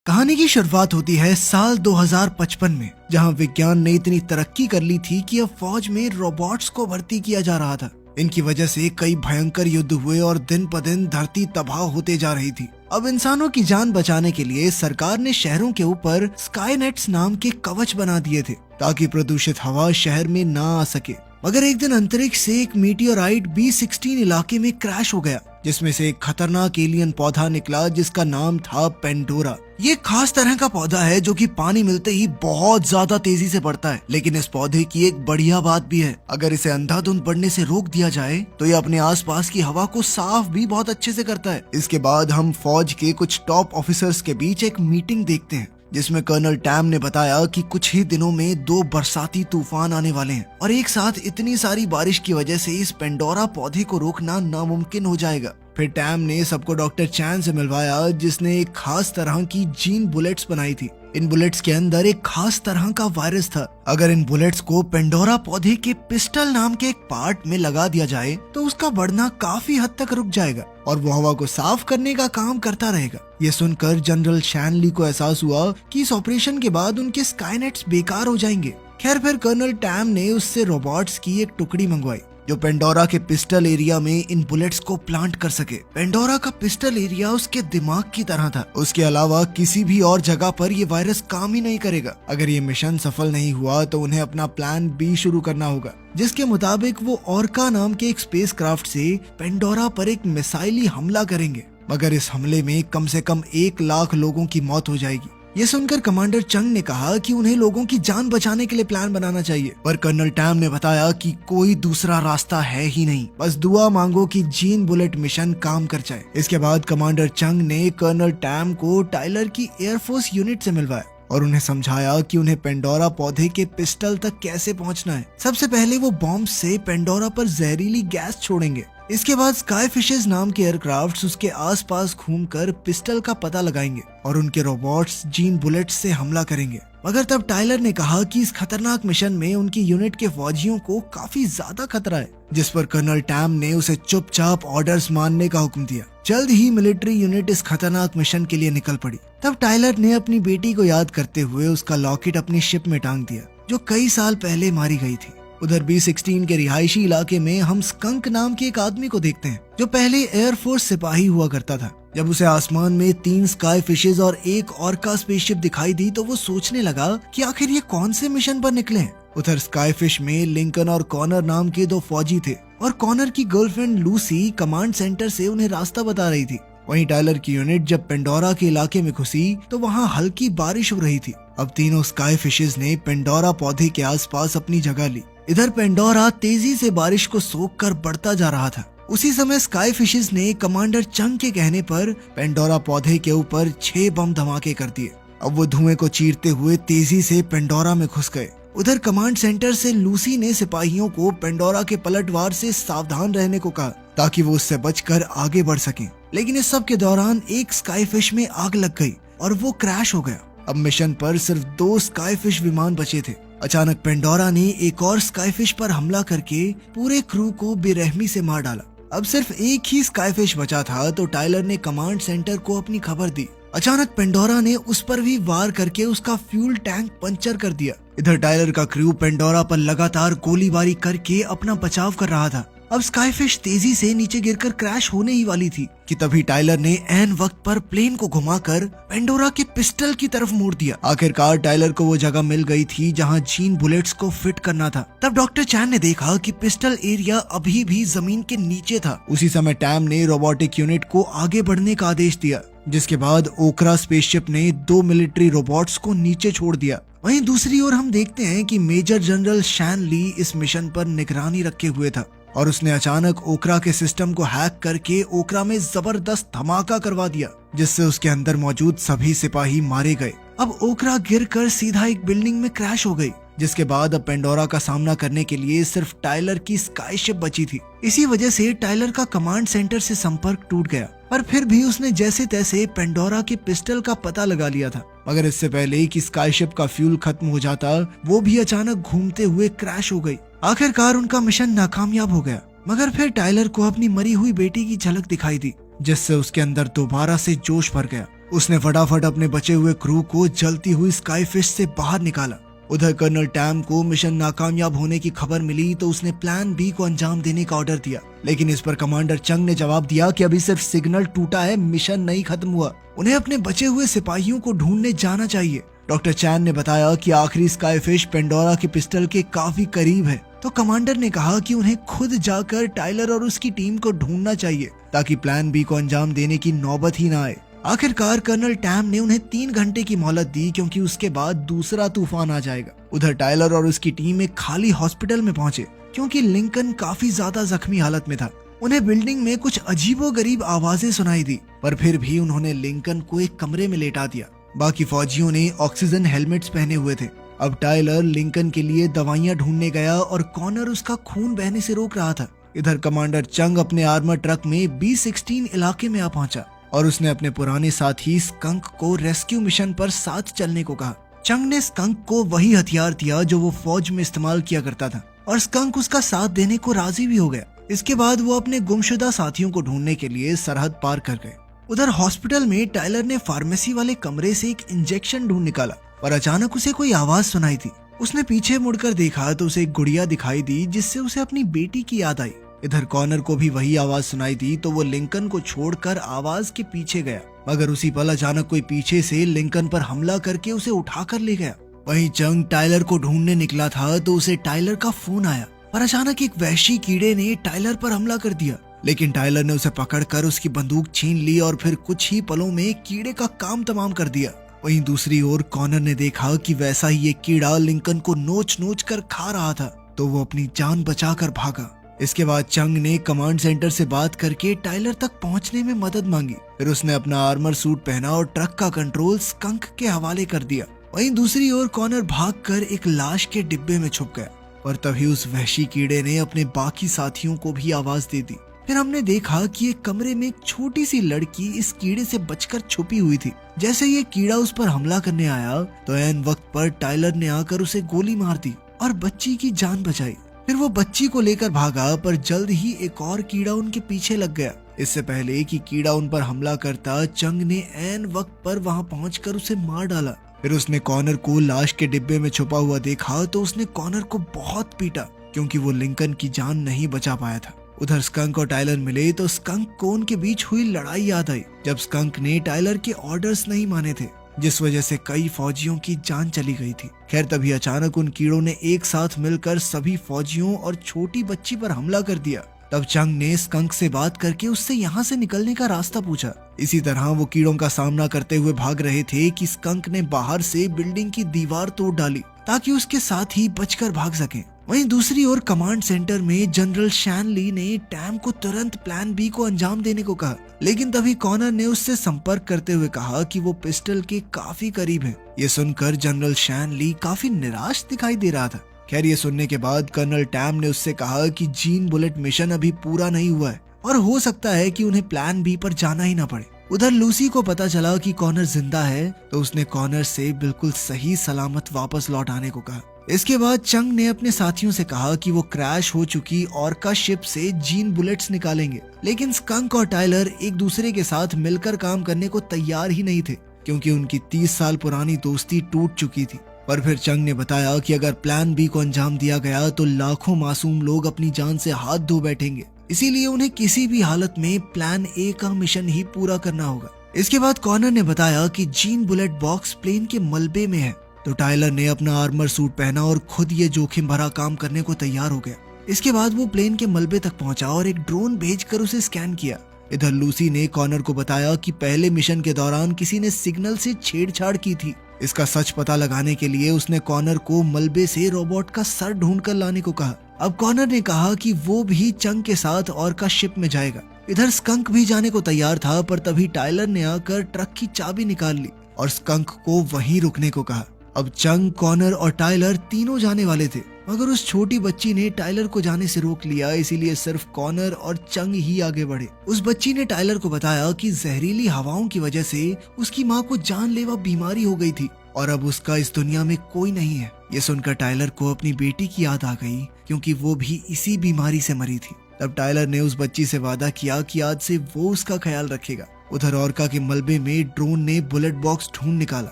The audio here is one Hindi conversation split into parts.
कहानी की शुरुआत होती है साल 2055 में, जहां विज्ञान ने इतनी तरक्की कर ली थी कि अब फौज में रोबोट्स को भर्ती किया जा रहा था। इनकी वजह से कई भयंकर युद्ध हुए और दिन ब दिन धरती तबाह होते जा रही थी। अब इंसानों की जान बचाने के लिए सरकार ने शहरों के ऊपर स्काईनेट्स नाम के कवच बना दिए थे ताकि प्रदूषित हवा शहर में ना आ सके। मगर एक दिन अंतरिक्ष से एक मीटियोराइट B16 इलाके में क्रैश हो गया, जिसमें से एक खतरनाक एलियन पौधा निकला जिसका नाम था पेंडोरा। ये खास तरह का पौधा है जो कि पानी मिलते ही बहुत ज्यादा तेजी से बढ़ता है। लेकिन इस पौधे की एक बढ़िया बात भी है, अगर इसे अंधाधुंध बढ़ने से रोक दिया जाए तो ये अपने आसपास की हवा को साफ भी बहुत अच्छे से करता है। इसके बाद हम फौज के कुछ टॉप ऑफिसर्स के बीच एक मीटिंग देखते हैं जिसमें कर्नल टैम ने बताया कि कुछ ही दिनों में 2 बरसाती तूफान आने वाले हैं और एक साथ इतनी सारी बारिश की वजह से इस पेंडोरा पौधे को रोकना नामुमकिन हो जाएगा। फिर टैम ने सबको डॉक्टर चैन से मिलवाया जिसने एक खास तरह की जीन बुलेट्स बनाई थी। इन बुलेट्स के अंदर एक खास तरह का वायरस था। अगर इन बुलेट्स को पेंडोरा पौधे के पिस्टल नाम के एक पार्ट में लगा दिया जाए तो उसका बढ़ना काफी हद तक रुक जाएगा और वो हवा को साफ करने का काम करता रहेगा। ये सुनकर जनरल शैनली को एहसास हुआ कि इस ऑपरेशन के बाद उनके स्काईनेट्स बेकार हो जाएंगे। खैर फिर कर्नल टैम ने उससे रोबोट्स की एक टुकड़ी मंगवाई जो पेंडोरा के पिस्टल एरिया में इन बुलेट्स को प्लांट कर सके। पेंडोरा का पिस्टल एरिया उसके दिमाग की तरह था। उसके अलावा किसी भी और जगह पर ये वायरस काम ही नहीं करेगा। अगर ये मिशन सफल नहीं हुआ तो उन्हें अपना प्लान B शुरू करना होगा, जिसके मुताबिक वो ऑर्का नाम के एक स्पेसक्राफ्ट से पेंडोरा पर एक मिसाइली हमला करेंगे। मगर इस हमले में कम से कम 1 लाख लोगों की मौत हो जाएगी। ये सुनकर कमांडर चंग ने कहा कि उन्हें लोगों की जान बचाने के लिए प्लान बनाना चाहिए, पर कर्नल टैम ने बताया कि कोई दूसरा रास्ता है ही नहीं, बस दुआ मांगो कि जीन बुलेट मिशन काम कर जाए। इसके बाद कमांडर चंग ने कर्नल टैम को टाइलर की एयरफोर्स यूनिट से मिलवाया और उन्हें समझाया कि उन्हें पेंडोरा पौधे के पिस्टल तक कैसे पहुंचना है। सबसे पहले वो बॉम्ब से पेंडोरा पर जहरीली गैस छोड़ेंगे। इसके बाद स्काई फिशेज नाम के एयरक्राफ्ट उसके आसपास घूमकर पिस्टल का पता लगाएंगे और उनके रोबोट्स जीन बुलेट्स से हमला करेंगे। मगर तब टाइलर ने कहा कि इस खतरनाक मिशन में उनकी यूनिट के फौजियों को काफी ज्यादा खतरा है, जिस पर कर्नल टैम ने उसे चुपचाप ऑर्डर्स मानने का हुक्म दिया। जल्द ही मिलिट्री यूनिट इस खतरनाक मिशन के लिए निकल पड़ी। तब टाइलर ने अपनी बेटी को याद करते हुए उसका लॉकेट अपनी शिप में टांग दिया जो कई साल पहले मारी गई थी। उधर B16 के रिहायशी इलाके में हम स्कंक नाम के एक आदमी को देखते हैं जो पहले एयरफोर्स सिपाही हुआ करता था। जब उसे आसमान में 3 स्काई फिशेज और एक ऑर्का स्पेसशिप दिखाई दी तो वो सोचने लगा कि आखिर ये कौन से मिशन पर निकले हैं। उधर स्काई फिश में लिंकन और कॉनर नाम के 2 फौजी थे और कॉनर की गर्लफ्रेंड लूसी कमांड सेंटर से उन्हें रास्ता बता रही थी। वहीं टाइलर की यूनिट जब पेंडोरा के इलाके में घुसी तो वहाँ हल्की बारिश हो रही थी। अब तीनों स्काई फिशेज ने पेंडोरा पौधे के आसपास अपनी जगह ली। इधर पेंडोरा तेजी से बारिश को सोखकर बढ़ता जा रहा था। उसी समय स्काई फिशेज ने कमांडर चंग के कहने पर पेंडोरा पौधे के ऊपर 6 बम धमाके कर दिए। अब वो धुएं को चीरते हुए तेजी से पेंडोरा में घुस गए। उधर कमांड सेंटर से लूसी ने सिपाहियों को पेंडोरा के पलटवार से सावधान रहने को कहा ताकि वो उससे बचकर आगे बढ़ सकें। लेकिन इस सब के दौरान एक स्काई फिश में आग लग गई और वो क्रैश हो गया। अब मिशन पर सिर्फ 2 स्काई फिश विमान बचे थे। अचानक पेंडोरा ने एक और स्काई फिश पर हमला करके पूरे क्रू को बेरहमी से मार डाला। अब सिर्फ एक ही स्काई फिश बचा था तो टाइलर ने कमांड सेंटर को अपनी खबर दी। अचानक पेंडोरा ने उस पर भी वार करके उसका फ्यूल टैंक पंचर कर दिया। इधर टाइलर का क्रू पेंडोरा पर लगातार गोलीबारी करके अपना बचाव कर रहा था। अब स्काई फिश तेजी से नीचे गिरकर क्रैश होने ही वाली थी कि तभी टाइलर ने ऐन वक्त पर प्लेन को घुमाकर पेंडोरा के पिस्टल की तरफ मोड़ दिया। आखिरकार टाइलर को वो जगह मिल गई थी जहां जीन बुलेट्स को फिट करना था। तब डॉक्टर चैन ने देखा कि पिस्टल एरिया अभी भी जमीन के नीचे था। उसी समय टैम ने रोबोटिक यूनिट को आगे बढ़ने का आदेश दिया, जिसके बाद ओकरा स्पेसशिप ने 2 मिलिट्री रोबोट्स को नीचे छोड़ दिया। वहीं दूसरी ओर हम देखते हैं कि मेजर जनरल शैनली इस मिशन पर निगरानी रखे हुए था और उसने अचानक ओकरा के सिस्टम को हैक करके ओकरा में जबरदस्त धमाका करवा दिया, जिससे उसके अंदर मौजूद सभी सिपाही मारे गए। अब ओकरा गिरकर सीधा एक बिल्डिंग में क्रैश हो गई, जिसके बाद अब पेंडोरा का सामना करने के लिए सिर्फ टाइलर की स्काई शिप बची थी। इसी वजह से टाइलर का कमांड सेंटर से संपर्क टूट गया, पर फिर भी उसने जैसे तैसे पेंडोरा के पिस्टल का पता लगा लिया था। मगर इससे पहले कि स्काई शिप का फ्यूल खत्म हो जाता, वो भी अचानक घूमते हुए क्रैश हो गई। आखिरकार उनका मिशन नाकामयाब हो गया। मगर फिर टाइलर को अपनी मरी हुई बेटी की झलक दिखाई दी, जिससे उसके अंदर दोबारा से जोश भर गया। उसने फटाफट अपने बचे हुए क्रू को जलती हुई स्काईफिश से बाहर निकाला। उधर कर्नल टैम को मिशन नाकामयाब होने की खबर मिली तो उसने प्लान बी को अंजाम देने का ऑर्डर दिया, लेकिन इस पर कमांडर चंग ने जवाब दिया कि अभी सिर्फ सिग्नल टूटा है, मिशन नहीं खत्म हुआ, उन्हें अपने बचे हुए सिपाहियों को ढूंढने जाना चाहिए। डॉक्टर चैन ने बताया कि आखिरी स्काईफिश पेंडोरा के पिस्टल के काफी करीब है, तो कमांडर ने कहा कि उन्हें खुद जाकर टाइलर और उसकी टीम को ढूंढना चाहिए ताकि प्लान बी को अंजाम देने की नौबत ही ना आए। आखिरकार कर्नल टैम ने उन्हें 3 घंटे की मोहलत दी, क्योंकि उसके बाद दूसरा तूफान आ जाएगा। उधर टाइलर और उसकी टीम एक खाली हॉस्पिटल में पहुंचे, क्योंकि लिंकन काफी ज्यादा जख्मी हालत में था। उन्हें बिल्डिंग में कुछ अजीबोगरीब आवाजें सुनाई दी, पर फिर भी उन्होंने लिंकन को एक कमरे में लेटा दिया। बाकी फौजियों ने ऑक्सीजन हेलमेट्स पहने हुए थे। अब टाइलर लिंकन के लिए दवाइयां ढूंढने गया और कॉनर उसका खून बहने से रोक रहा था। इधर कमांडर चंग अपने आर्मर ट्रक में B-16 इलाके में आ पहुंचा और उसने अपने पुराने साथी स्कंक को रेस्क्यू मिशन पर साथ चलने को कहा। चंग ने स्कंक को वही हथियार दिया जो वो फौज में इस्तेमाल किया करता था, और स्कंक उसका साथ देने को राजी भी हो गया। इसके बाद वो अपने गुमशुदा साथियों को ढूंढने के लिए सरहद पार कर गए। उधर हॉस्पिटल में टाइलर ने फार्मेसी वाले कमरे से एक इंजेक्शन ढूंढ निकाला, पर अचानक उसे कोई आवाज सुनाई थी। उसने पीछे मुड़कर देखा तो उसे एक गुड़िया दिखाई दी, जिससे उसे अपनी बेटी की याद आई। इधर कॉनर को भी वही आवाज सुनाई दी, तो वो लिंकन को छोड़कर आवाज के पीछे गया, मगर उसी पल अचानक कोई पीछे से लिंकन पर हमला करके उसे उठाकर ले गया। वहीं चंग टाइलर को ढूंढने निकला था तो उसे टाइलर का फोन आया, पर अचानक एक वहशी कीड़े ने टाइलर पर हमला कर दिया, लेकिन टाइलर ने उसे पकड़कर उसकी बंदूक छीन ली और फिर कुछ ही पलों में कीड़े का काम तमाम कर दिया। वहीं दूसरी ओर कॉनर ने देखा कि वैसा ही एक कीड़ा लिंकन को नोच नोच कर खा रहा था, तो वो अपनी जान बचाकर भागा। इसके बाद चंग ने कमांड सेंटर से बात करके टाइलर तक पहुंचने में मदद मांगी। फिर उसने अपना आर्मर सूट पहना और ट्रक का कंट्रोल स्कंक के हवाले कर दिया। वहीं दूसरी ओर कॉनर भागकर एक लाश के डिब्बे में छुप गया, और तभी उस वहशी कीड़े ने अपने बाकी साथियों को भी आवाज दे दी। फिर हमने देखा कि एक कमरे में एक छोटी सी लड़की इस कीड़े से बचकर छुपी हुई थी। जैसे ये कीड़ा उस पर हमला करने आया तो ऐन वक्त पर टाइलर ने आकर उसे गोली मार दी और बच्ची की जान बचाई। फिर वो बच्ची को लेकर भागा, पर जल्द ही एक और कीड़ा उनके पीछे लग गया। इससे पहले कि कीड़ा उन पर हमला करता, चंग ने ऐन वक्त पर वहां पहुंचकर उसे मार डाला। फिर उसने कॉनर को लाश के डिब्बे में छुपा हुआ देखा तो उसने कॉनर को बहुत पीटा, क्योंकि वो लिंकन की जान नहीं बचा पाया था। उधर स्कंक और टाइलर मिले तो स्कंक को उनके बीच हुई लड़ाई याद आई, जब स्कंक ने टाइलर के ऑर्डर्स नहीं माने थे, जिस वजह से कई फौजियों की जान चली गई थी। खैर तभी अचानक उन कीड़ों ने एक साथ मिलकर सभी फौजियों और छोटी बच्ची पर हमला कर दिया। तब चंग ने स्कंक से बात करके उससे यहाँ से निकलने का रास्ता पूछा। इसी तरह वो कीड़ों का सामना करते हुए भाग रहे थे कि स्कंक ने बाहर से बिल्डिंग की दीवार तोड़ डाली ताकि उसके साथ ही बचकर भाग सकें। वहीं दूसरी ओर कमांड सेंटर में जनरल शैनली ने टैम को तुरंत प्लान बी को अंजाम देने को कहा, लेकिन तभी कॉनर ने उससे संपर्क करते हुए कहा कि वो पिस्टल के काफी करीब है। ये सुनकर जनरल शैनली काफी निराश दिखाई दे रहा था। खैर ये सुनने के बाद कर्नल टैम ने उससे कहा कि जीन बुलेट मिशन अभी पूरा नहीं हुआ है और हो सकता है कि उन्हें प्लान बी पर जाना ही ना पड़े। उधर लूसी को पता चला कि कॉनर जिंदा है, तो उसने कॉनर से बिल्कुल सही सलामत वापस लौट आने को कहा। इसके बाद चंग ने अपने साथियों से कहा कि वो क्रैश हो चुकी ऑर्का शिप से जीन बुलेट्स निकालेंगे, लेकिन स्कंक और टाइलर एक दूसरे के साथ मिलकर काम करने को तैयार ही नहीं थे, क्योंकि उनकी 30 साल पुरानी दोस्ती टूट चुकी थी। पर फिर चंग ने बताया कि अगर प्लान बी को अंजाम दिया गया तो लाखों मासूम लोग अपनी जान से हाथ धो बैठेंगे, इसीलिए उन्हें किसी भी हालत में प्लान ए का मिशन ही पूरा करना होगा। इसके बाद कॉनर ने बताया कि जीन बुलेट बॉक्स प्लेन के मलबे में है, तो टाइलर ने अपना आर्मर सूट पहना और खुद ये जोखिम भरा काम करने को तैयार हो गया। इसके बाद वो प्लेन के मलबे तक पहुंचा और एक ड्रोन भेजकर उसे स्कैन किया। इधर लूसी ने कॉनर को बताया कि पहले मिशन के दौरान किसी ने सिग्नल से छेड़छाड़ की थी। इसका सच पता लगाने के लिए उसने कॉनर को मलबे से रोबोट का सर ढूंढ कर लाने को कहा। अब कॉनर ने कहा कि वो भी चंग के साथ ऑर्का शिप में जाएगा। इधर स्कंक भी जाने को तैयार था, पर तभी टाइलर ने आकर ट्रक की चाबी निकाल ली और स्कंक को वहीं रुकने को कहा। अब चंग, कॉनर और टाइलर तीनों जाने वाले थे, मगर उस छोटी बच्ची ने टाइलर को जाने से रोक लिया, इसीलिए सिर्फ कॉनर और चंग ही आगे बढ़े। उस बच्ची ने टाइलर को बताया कि जहरीली हवाओं की वजह से उसकी माँ को जानलेवा बीमारी हो गई थी और अब उसका इस दुनिया में कोई नहीं है। ये सुनकर टाइलर को अपनी बेटी की याद आ गई, क्योंकि वो भी इसी बीमारी से मरी थी। तब टाइलर ने उस बच्ची से वादा किया कि आज से वो उसका ख्याल रखेगा उधर ऑर्का के मलबे में ड्रोन ने बुलेट बॉक्स ढूंढ निकाला।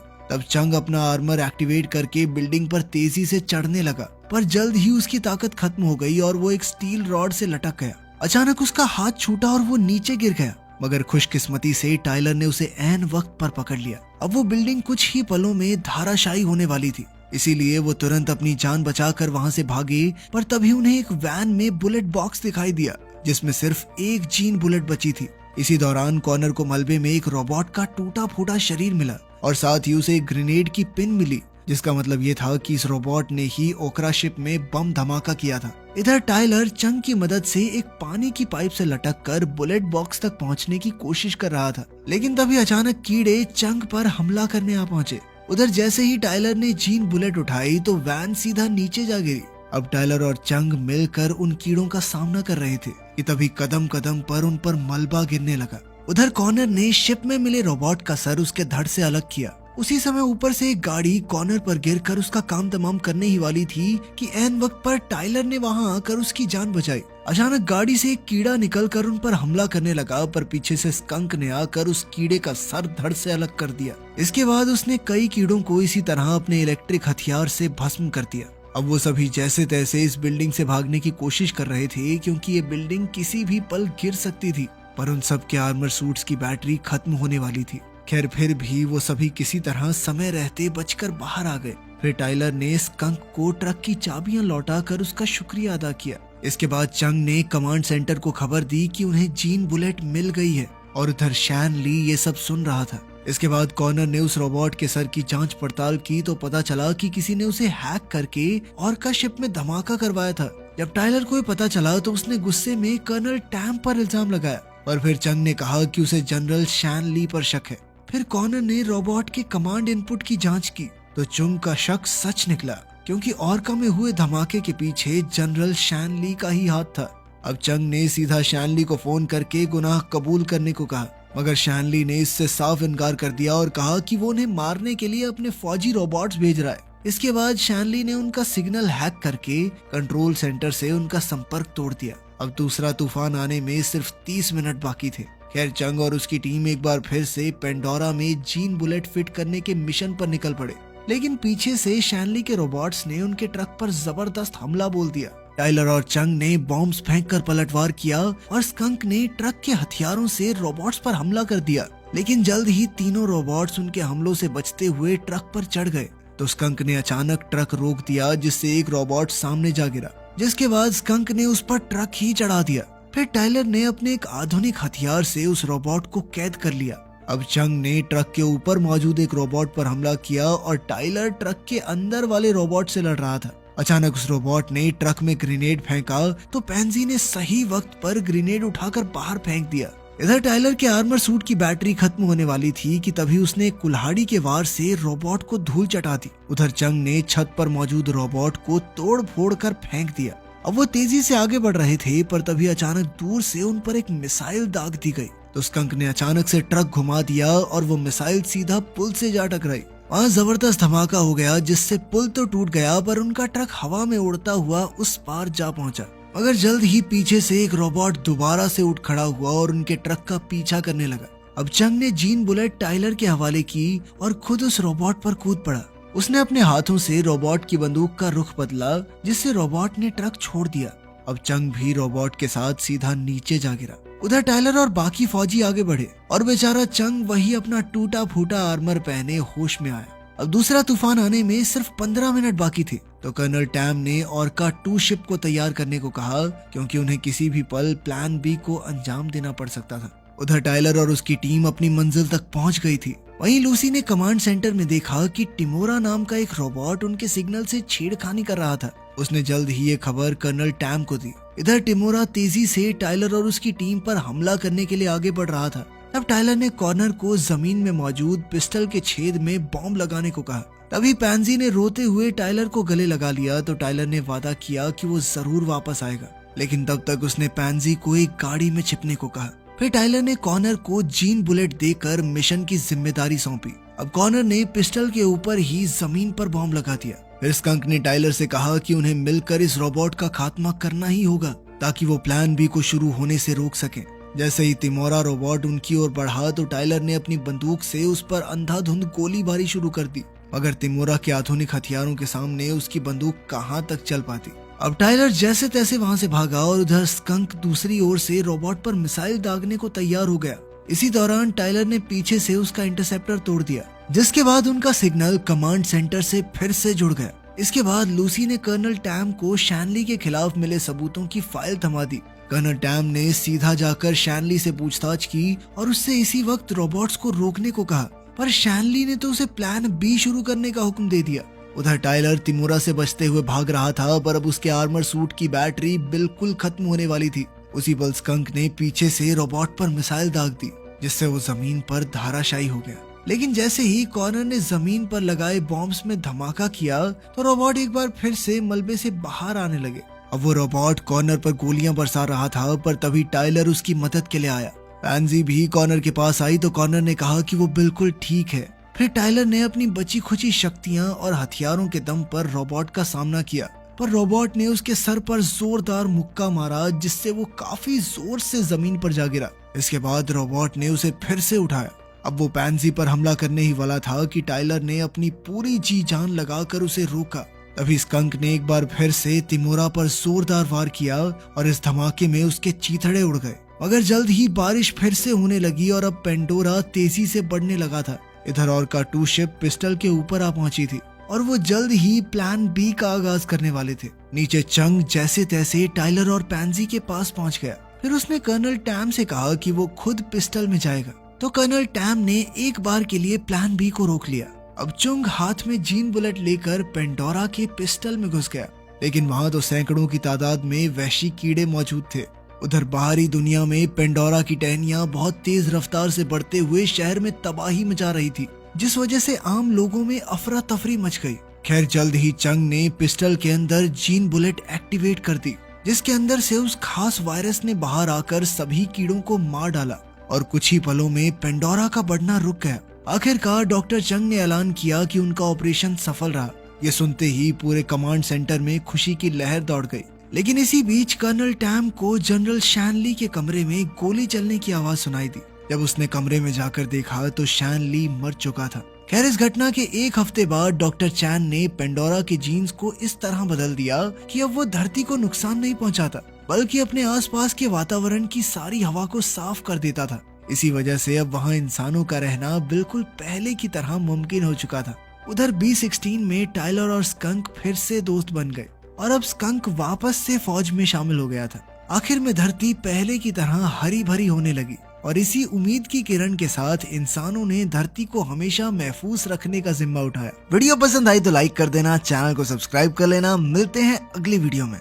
तब चंग अपना आर्मर एक्टिवेट करके बिल्डिंग पर तेजी से चढ़ने लगा, पर जल्द ही उसकी ताकत खत्म हो गई और वो एक स्टील रॉड से लटक गया। अचानक उसका हाथ छूटा और वो नीचे गिर गया, मगर खुशकिस्मती से टाइलर ने उसे ऐन वक्त पर पकड़ लिया। अब वो बिल्डिंग कुछ ही पलों में धाराशायी होने वाली थी, इसीलिए वो तुरंत अपनी जान बचाकर वहां से भागे। पर तभी उन्हें एक वैन में बुलेट बॉक्स दिखाई दिया जिसमें सिर्फ एक जीन बुलेट बची थी। इसी दौरान कॉनर को मलबे में एक रोबोट का टूटा फूटा शरीर मिला और साथ ही उसे एक ग्रेनेड की पिन मिली, जिसका मतलब ये था कि इस रोबोट ने ही ओकरा शिप में बम धमाका किया था। इधर टाइलर चंग की मदद से एक पानी की पाइप से लटक कर बुलेट बॉक्स तक पहुंचने की कोशिश कर रहा था, लेकिन तभी अचानक कीड़े चंग पर हमला करने आ पहुंचे। उधर जैसे ही टाइलर ने जीन बुलेट उठाई तो वैन सीधा नीचे जा गिरी। अब टाइलर और चंग मिलकर उन कीड़ों का सामना कर रहे थे कि तभी कदम कदम पर उन पर मलबा गिरने लगा। उधर कॉनर ने शिप में मिले रोबोट का सर उसके धड़ से अलग किया। उसी समय ऊपर से एक गाड़ी कॉर्नर पर गिरकर उसका काम तमाम करने ही वाली थी कि ऐन वक्त पर टाइलर ने वहां आकर उसकी जान बचाई। अचानक गाड़ी से एक कीड़ा निकलकर उन पर हमला करने लगा, पर पीछे से स्कंक ने आकर उस कीड़े का सर धड़ से अलग कर दिया। इसके बाद उसने कई कीड़ों को इसी तरह अपने इलेक्ट्रिक हथियार से भस्म कर दिया। अब वो सभी जैसे तैसे इस बिल्डिंग से भागने की कोशिश कर रहे थे, क्योंकि ये बिल्डिंग किसी भी पल गिर सकती थी। पर उन सब के आर्मर सूट्स की बैटरी खत्म होने वाली थी। खैर फिर भी वो सभी किसी तरह समय रहते बचकर बाहर आ गए। फिर टाइलर ने स्कंक को ट्रक की चाबियां लौटाकर उसका शुक्रिया अदा किया। इसके बाद चंग ने कमांड सेंटर को खबर दी कि उन्हें जीन बुलेट मिल गई है, और उधर शैन ली ये सब सुन रहा था। इसके बाद कॉर्नर ने उस रोबोट के सर की जांच पड़ताल की तो पता चला कि किसी ने उसे हैक करके ऑर्का शिप में धमाका करवाया था। जब टाइलर को पता चला तो उसने गुस्से में कर्नल टैम पर इल्जाम लगाया, और फिर चंग ने कहा कि उसे जनरल शैन ली पर शक है। फिर कॉर्नर ने रोबोट के कमांड इनपुट की जांच की तो चुंग का शक सच निकला, क्योंकि ऑर्का में हुए धमाके के पीछे जनरल शैन ली का ही हाथ था। अब चंग ने सीधा शैन ली को फोन करके गुनाह कबूल करने को कहा, मगर शैन ली ने इससे साफ इनकार कर दिया और कहा कि वो उन्हें मारने के लिए अपने फौजी रोबोट्स भेज रहा है। इसके बाद शैन ली ने उनका सिग्नल हैक करके कंट्रोल सेंटर से उनका संपर्क तोड़ दिया। अब दूसरा तूफान आने में सिर्फ 30 मिनट बाकी थे। खैर चंग और उसकी टीम एक बार फिर से पेंडोरा में जीन बुलेट फिट करने के मिशन पर निकल पड़े, लेकिन पीछे से शैनली के रोबोट्स ने उनके ट्रक पर जबरदस्त हमला बोल दिया। टाइलर और चंग ने बॉम्ब्स फेंककर पलटवार किया और स्कंक ने ट्रक के हथियारों से रोबोट्स पर हमला कर दिया, लेकिन जल्द ही तीनों रोबोट्स उनके हमलों से बचते हुए ट्रक पर चढ़ गए। तो स्कंक ने अचानक ट्रक रोक दिया, जिससे एक रोबोट सामने जा गिरा, जिसके बाद स्कंक ने उस पर ट्रक ही चढ़ा दिया। फिर टाइलर ने अपने एक आधुनिक हथियार से उस रोबोट को कैद कर लिया। अब चंग ने ट्रक के ऊपर मौजूद एक रोबोट पर हमला किया और टाइलर ट्रक के अंदर वाले रोबोट से लड़ रहा था। अचानक उस रोबोट ने ट्रक में ग्रेनेड फेंका तो पैंजी ने सही वक्त पर ग्रेनेड उठाकर बाहर फेंक दिया। इधर टाइलर के आर्मर सूट की बैटरी खत्म होने वाली थी कि तभी उसने कुल्हाड़ी के वार से रोबोट को धूल चटा दी। उधर चंग ने छत पर मौजूद रोबोट को तोड़ फोड़ कर फेंक दिया। अब वो तेजी से आगे बढ़ रहे थे, पर तभी अचानक दूर से उन पर एक मिसाइल दाग दी गई। तो स्कंक ने अचानक से ट्रक घुमा दिया और वो मिसाइल सीधा पुल से जा टकराई। वहाँ जबरदस्त धमाका हो गया, जिससे पुल तो टूट गया, पर उनका ट्रक हवा में उड़ता हुआ उस पार जा पहुंचा। मगर जल्द ही पीछे से एक रोबोट दोबारा से उठ खड़ा हुआ और उनके ट्रक का पीछा करने लगा। अब चंग ने जीन बुलेट टाइलर के हवाले की और खुद उस रोबोट पर कूद पड़ा। उसने अपने हाथों से रोबोट की बंदूक का रुख बदला, जिससे रोबोट ने ट्रक छोड़ दिया। अब चंग भी रोबोट के साथ सीधा नीचे जा गिरा। उधर टाइलर और बाकी फौजी आगे बढ़े और बेचारा चंग वही अपना टूटा फूटा आर्मर पहने होश में आया। अब दूसरा तूफान आने में सिर्फ 15 मिनट बाकी थे, तो कर्नल टैम ने ऑर्का 2 शिप को तैयार करने को कहा, क्योंकि उन्हें किसी भी पल प्लान बी को अंजाम देना पड़ सकता था। उधर टाइलर और उसकी टीम अपनी मंजिल तक पहुंच गई थी। वहीं लूसी ने कमांड सेंटर में देखा कि टिमोरा नाम का एक रोबोट उनके सिग्नल से छेड़खानी कर रहा था। उसने जल्द ही ये खबर कर्नल टैम को दी। इधर टिमोरा तेजी से टाइलर और उसकी टीम पर हमला करने के लिए आगे बढ़ रहा था। तब टाइलर ने कॉर्नर को जमीन में मौजूद पिस्टल के छेद में बॉम्ब लगाने को कहा। तभी पैंजी ने रोते हुए टाइलर को गले लगा लिया। तो टाइलर ने वादा किया कि वो जरूर वापस आएगा, लेकिन तब तक उसने पैंजी को एक गाड़ी में छिपने को कहा। फिर टाइलर ने कॉर्नर को जीन बुलेट देकर मिशन की जिम्मेदारी सौंपी। अब कॉर्नर ने पिस्टल के ऊपर ही जमीन पर बॉम्ब लगा दिया। फिर स्कंक ने टाइलर से कहा कि उन्हें मिलकर इस रोबोट का खात्मा करना ही होगा, ताकि वो प्लान बी को शुरू होने से रोक सके। जैसे ही तिमोरा रोबोट उनकी ओर बढ़ा तो टाइलर ने अपनी बंदूक से उस पर अंधाधुंध गोलीबारी शुरू कर दी, मगर तिमोरा के आधुनिक हथियारों के सामने उसकी बंदूक कहां तक चल पाती। अब टाइलर जैसे तैसे वहां से भागा और उधर स्कंक दूसरी ओर से रोबोट पर मिसाइल दागने को तैयार हो गया। इसी दौरान टाइलर ने पीछे से उसका इंटरसेप्टर तोड़ दिया, जिसके बाद उनका सिग्नल कमांड सेंटर से फिर से जुड़ गया। इसके बाद लूसी ने कर्नल टैम को शैनली के खिलाफ मिले सबूतों की फाइल थमा दी। कर्नल टैम ने सीधा जाकर शैनली से पूछताछ की और उससे इसी वक्त रोबोट्स को रोकने को कहा, पर शैनली ने तो उसे प्लान बी शुरू करने का हुक्म दे दिया। उधर टाइलर तिमोरा से बचते हुए भाग रहा था, पर अब उसके आर्मर सूट की बैटरी बिल्कुल खत्म होने वाली थी। उसी पल स्कंक ने पीछे से रोबोट पर मिसाइल दाग दी, जिससे वो जमीन पर धाराशायी हो गया। लेकिन जैसे ही कॉर्नर ने जमीन पर लगाए बॉम्ब्स में धमाका किया तो रोबोट एक बार फिर से मलबे से बाहर आने लगे। अब वो रोबोट कॉर्नर पर गोलियां बरसा रहा था, पर तभी टाइलर उसकी मदद के लिए आया। पैंजी भी कॉर्नर के पास आई तो कॉर्नर ने कहा कि वो बिल्कुल ठीक है। फिर टाइलर ने अपनी बची खुची शक्तियां और हथियारों के दम पर रोबोट का सामना किया, पर रोबोट ने उसके सर पर जोरदार मुक्का मारा, जिससे वो काफी जोर से जमीन पर जा गिरा। इसके बाद रोबोट ने उसे फिर से उठाया। अब वो पैंजी पर हमला करने ही वाला था कि टाइलर ने अपनी पूरी जी जान लगाकर उसे रोका। तभी स्कंक ने एक बार फिर से तिमोरा पर जोरदार वार किया और इस धमाके में उसके चीथड़े उड़ गए। मगर जल्द ही बारिश फिर से होने लगी और अब पेंडोरा तेजी से बढ़ने लगा था। इधर और का टू शिप पिस्टल के ऊपर आ पहुंची थी और वो जल्द ही प्लान बी का आगाज करने वाले थे। नीचे चंग जैसे तैसे टाइलर और पैंजी के पास पहुंच गया। फिर उसने कर्नल टैम से कहा कि वो खुद पिस्टल में जाएगा, तो कर्नल टैम ने एक बार के लिए प्लान बी को रोक लिया। अब चुंग हाथ में जीन बुलेट लेकर पेंडोरा के पिस्टल में घुस गया, लेकिन वहां तो सैकड़ों की तादाद में वहशी कीड़े मौजूद थे। उधर बाहरी दुनिया में पेंडोरा की टहनियां बहुत तेज रफ्तार से बढ़ते हुए शहर में तबाही मचा रही थी, जिस वजह से आम लोगों में अफरा तफरी मच गई। खैर जल्द ही चंग ने पिस्टल के अंदर जीन बुलेट एक्टिवेट कर दी, जिसके अंदर से उस खास वायरस ने बाहर आकर सभी कीड़ों को मार डाला और कुछ ही पलों में पेंडोरा का बढ़ना रुक गया। आखिरकार डॉक्टर चंग ने ऐलान किया कि उनका ऑपरेशन सफल रहा। ये सुनते ही पूरे कमांड सेंटर में खुशी की लहर दौड़ गई। लेकिन इसी बीच कर्नल टैम को जनरल शैनली के कमरे में गोली चलने की आवाज सुनाई दी। जब उसने कमरे में जाकर देखा तो शैनली मर चुका था। खैर इस घटना के एक हफ्ते बाद डॉक्टर चैन ने पेंडोरा के जीन्स को इस तरह बदल दिया कि अब वो धरती को नुकसान नहीं पहुंचाता, बल्कि अपने आसपास के वातावरण की सारी हवा को साफ कर देता था। इसी वजह से अब वहाँ इंसानों का रहना बिल्कुल पहले की तरह मुमकिन हो चुका था। उधर B-16 में टाइलर और स्कंक फिर से दोस्त बन गए और अब स्कंक वापस से फौज में शामिल हो गया था। आखिर में धरती पहले की तरह हरी भरी होने लगी और इसी उम्मीद की किरण के साथ इंसानों ने धरती को हमेशा महफूज रखने का जिम्मा उठाया। वीडियो पसंद आई तो लाइक कर देना, चैनल को सब्सक्राइब कर लेना। मिलते हैं अगली वीडियो में।